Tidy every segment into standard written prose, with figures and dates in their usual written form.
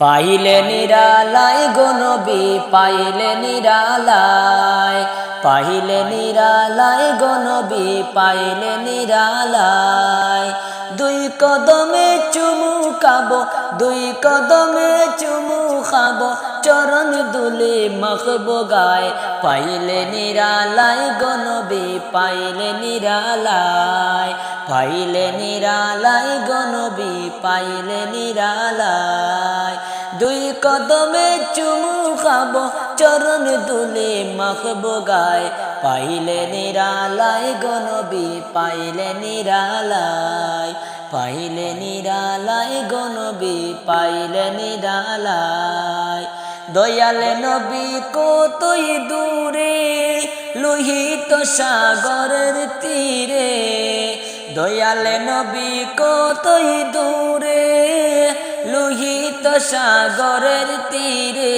পাইলে নিরালায় গো নবী পাইলে নিরালায়, পাইলে নিরালায় গো নবী পাইলে নিরালায়। দুই কদমে চুমু খাবো, দুই কদমে চুমু খাবো, চরণ দুলে মাখবো গায়। পাইলে নিরালায় গো নবী পাইলে নিরালায়, পাইলে নিরালায় গো নবী পাইলে নিরালায়। দুই কদমে চুমু খাবো, চরণ দুলে মাখবো গায়। পাইলে নিরালায় গো নবী পাইলে নিরালায়, পাইলে নিরালায় গো নবী পাইলে নিরালায়। দয়াল নবী কতই দূরে লোহিত সাগরের তীরে, দয়াল নবী কতই দূরে লোহিত সাগরের তীরে।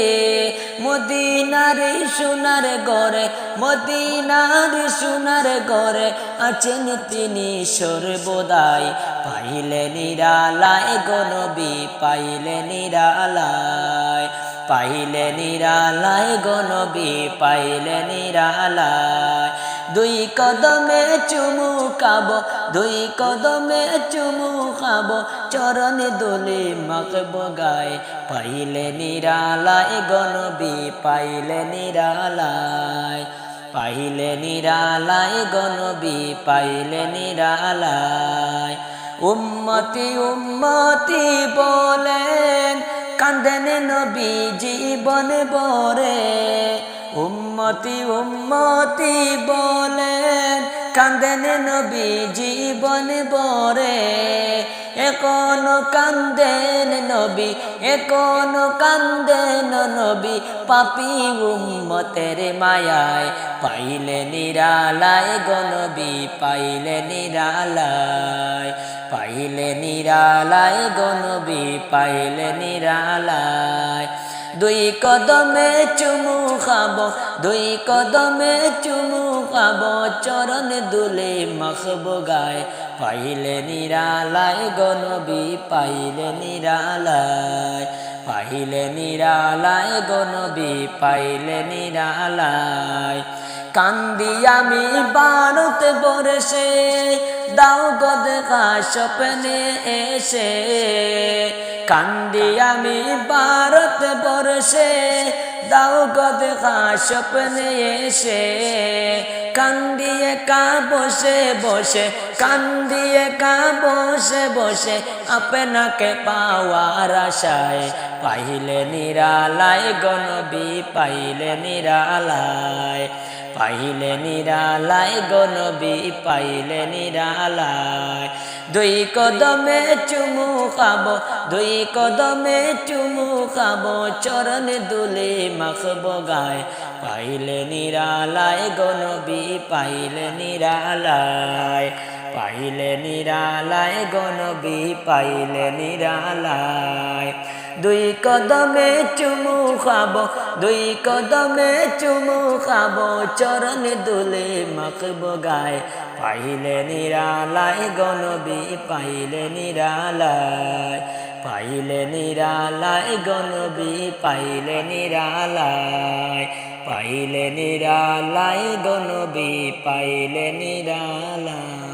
মদিনার সোনার ঘরে, মদিনার সোনার ঘরে আছেন তিনি সর্বদাই। পাইলে নিরালায় গো নবী পাইলে নিরালায়, পাইলে নিরালায় গো নবী পাইলে নিরালায়। দুই কদমে চুমু খাবো, দুই কদমে চুমু খাবো, চরণ দুলে মাখবো গায়। পাইলে নিরালায় গো নবী পাইলে নিরালায়, পাইলে নিরালায় গো নবী পাইলে নিরালায়। উম্মতি উম্মতি বলেন কান্দেন নবী জীবন ভরে, উম্মতি উম্মতি বলেন কান্দেন নবী জীবন ভরে। এখনো কান্দেন নবী, এখনো কান্দেন নবী পাপী উম্মতের মায়ায়। পাইলে নিরালায় গো নবী পাইলে নিরালায়, পাইলে নিরালায় গো নবী পাইলে নিরালায়। দুই কদমে চুমু খাবো, দুই কদমে চুমু খাবো, চরণ দুলে মাখবো গায়। পাইলে নিরালায় গো নবী পাইলে নিরালায়, পাইলে নিরালায় গো নবী পাইলে নিরালায়। কান্দি আমি ভারত বর্ষে দাও গো দেখা স্বপ্নে এসে, কান্দি আমি ভারত বর্ষে দাও গো দেখা স্বপ্নে এসে। কান্দি একা বসে বসে, কান্দি একা বসে বসে আপনাকে পাওয়ার আশায়। পাইলে নিরালায় গো নবী পাইলে নিরালায়, পাইলে নিরালায় গো নবী পাইলে নিরালায়। দুই কদমে চুমু খাবো, দুই কদমে চুমু খাবো, চরণ দুলে মাখবো গায়। পাইলে নিরালায় গো নবী পাইলে নিরালায়, পাইলে নিরালায় গো নবী পাইলে নিরালায়। দুই কদমে চুমু খাবো, দুই কদমে চুমু খাবো, চরণ দুলে মাখবো গায়। পাইলে নিরালায় গো নবী পাইলে নিরালায়, পাইলে নিরালায় গো নবী পাইলে নিরালায়, পাইলে নিরালায় গো নবী পাইলে নিরালায়।